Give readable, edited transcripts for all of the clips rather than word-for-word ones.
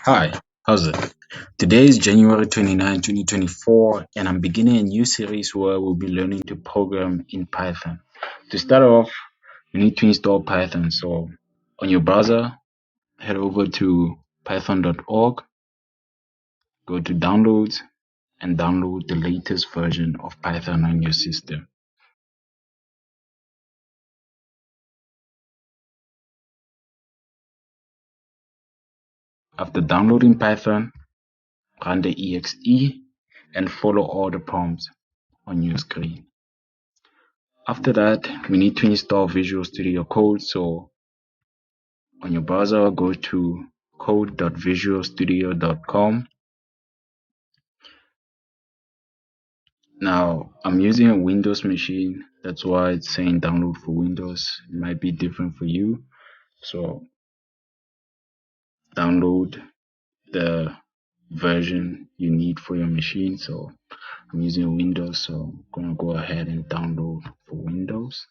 Hi, how's it? Today is January 29, 2024, and I'm beginning a new series where we'll be learning to program in Python. To start off, you need to install Python. So, on your browser, head over to python.org, go to Downloads, and download the latest version of Python on your system. After downloading Python, run the exe and follow all the prompts on your screen. After that, we need to install Visual Studio Code. So on your browser, go to code.visualstudio.com. Now, I'm using a Windows machine. That's why it's saying download for Windows. It might be different for you. So download the version you need for your machine. So I'm using Windows, so I'm gonna go ahead and download for Windows.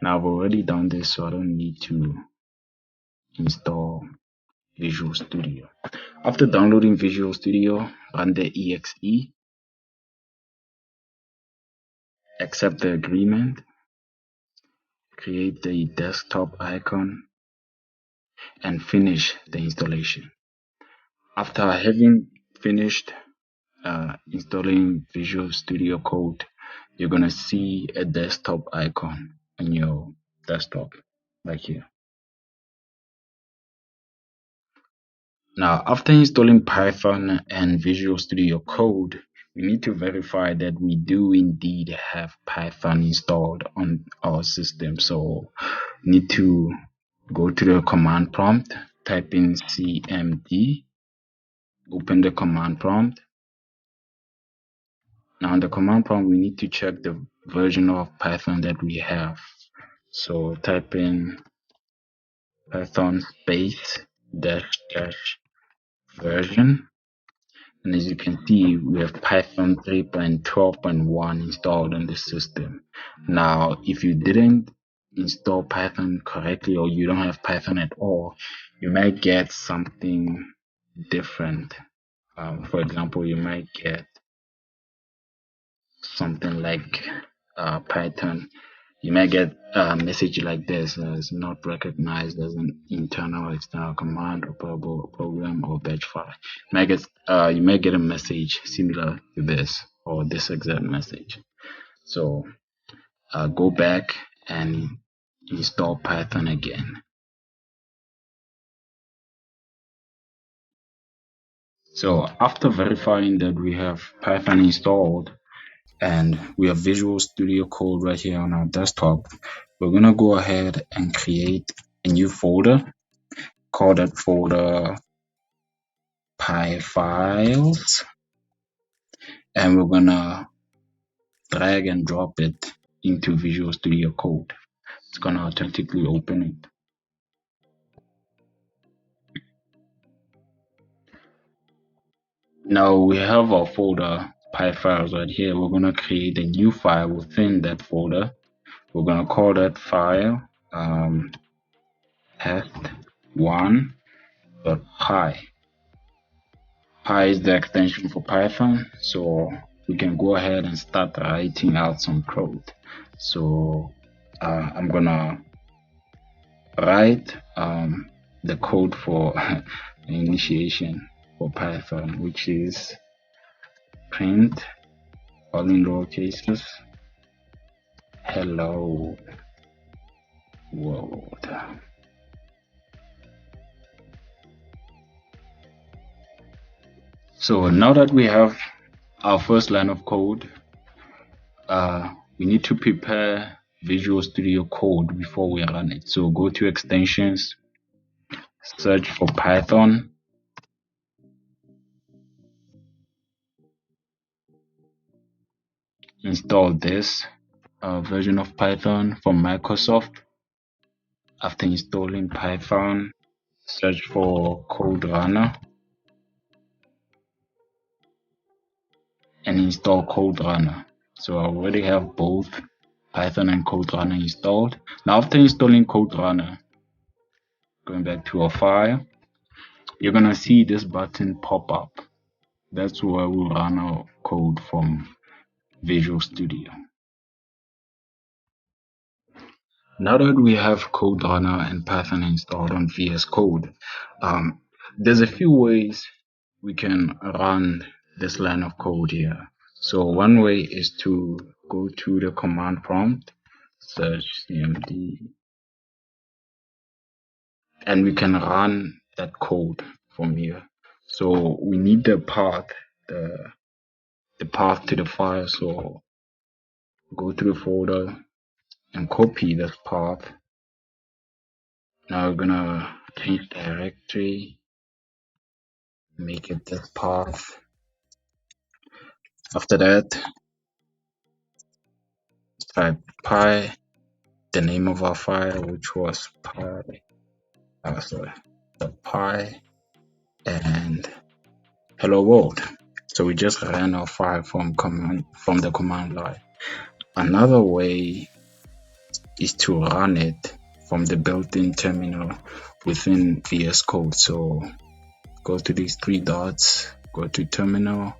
Now I've already done this, so I don't need to install Visual Studio. After downloading Visual Studio, run the exe, accept the agreement, create the desktop icon, and finish the installation. After having finished installing Visual Studio Code, you're gonna see a desktop icon on your desktop, like here. Now, after installing Python and Visual Studio Code, we need to verify that we do indeed have Python installed on our system. So, we need to go to the command prompt, type in cmd, open the command prompt. Now, in the command prompt, we need to check the version of Python that we have. So, type in Python space dash dash version. And as you can see, we have Python 3.12.1 installed on the system. Now, if you didn't install Python correctly or you don't have Python at all, you might get something different. For example, you might get something like Python. You might get a message like this: is not recognized as an internal or external command, operable program, or batch file. You might get a message similar to this or this exact message. So go back and install Python again. So after verifying that we have Python installed and we have Visual Studio Code right here on our desktop, we're gonna go ahead and create a new folder. Call that folder Py files, and we're gonna drag and drop it into Visual Studio Code. It's gonna automatically open it. Now we have our folder Py files right here. We're gonna create a new file within that folder. We're gonna call that file test1.py. Py is the extension for Python, so we can go ahead and start writing out some code. So I'm gonna write the code for the initiation for Python, which is print, all in lower cases, hello world. So now that we have our first line of code, we need to prepare Visual Studio Code before we run it. So go to extensions, search for Python, install this version of Python from Microsoft. After installing Python, search for Code Runner and install Code Runner. So I already have both Python and Code Runner installed. Now after installing Code Runner, Going back to our file, you're gonna see this button pop up. That's where we'll run our code from Visual Studio. Now that we have Code Runner and Python installed on VS Code, there's a few ways we can run this line of code here. So one way is to go to the command prompt, search cmd, and we can run that code from here. So we need the path to the file. So go to the folder and copy this path. Now we're gonna change directory, make it this path. After that, type pi, the name of our file, which was pi, and hello world. So we just ran our file from the command line. Another way is to run it from the built-in terminal within VS Code. So go to these three dots, go to terminal,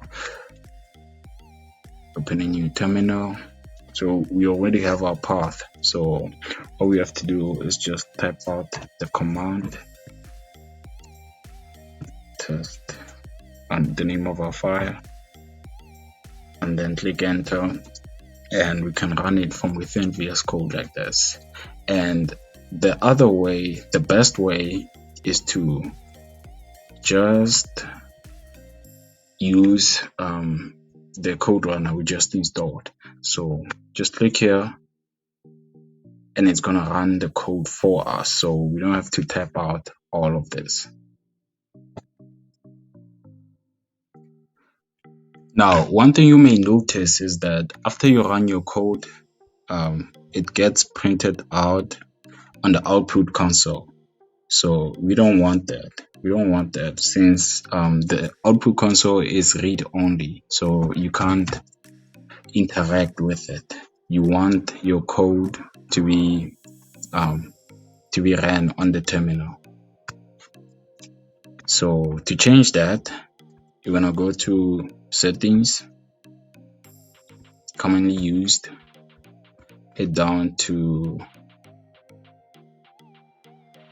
open a new terminal. So we already have our path. So all we have to do is just type out the command test and the name of our file, and then click enter, and we can run it from within VS Code like this. And the other way, the best way, is to just use the code runner we just installed. So just click here and it's gonna run the code for us, so we don't have to type out all of this. Now, one thing you may notice is that after you run your code, it gets printed out on the output console. So we don't want that. We don't want that, since the output console is read only, so you can't interact with it. You want your code to be ran on the terminal. So to change that, you're gonna go to settings, commonly used, head down to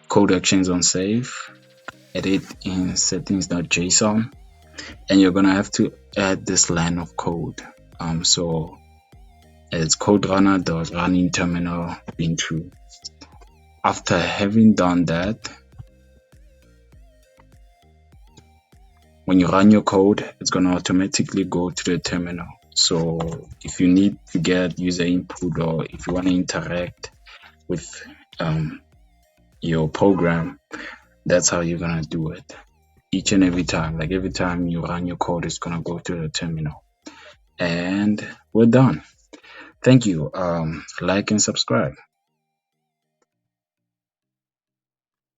code actions on save, edit in settings.json, and you're gonna have to add this line of code. So it's code runner.running terminal being true. After having done that, when you run your code, it's gonna automatically go to the terminal. So if you need to get user input, or if you want to interact with your program, that's how you're gonna do it each and every time. Like every time you run your code, it's gonna go to the terminal. And we're done. Thank you. Like and subscribe.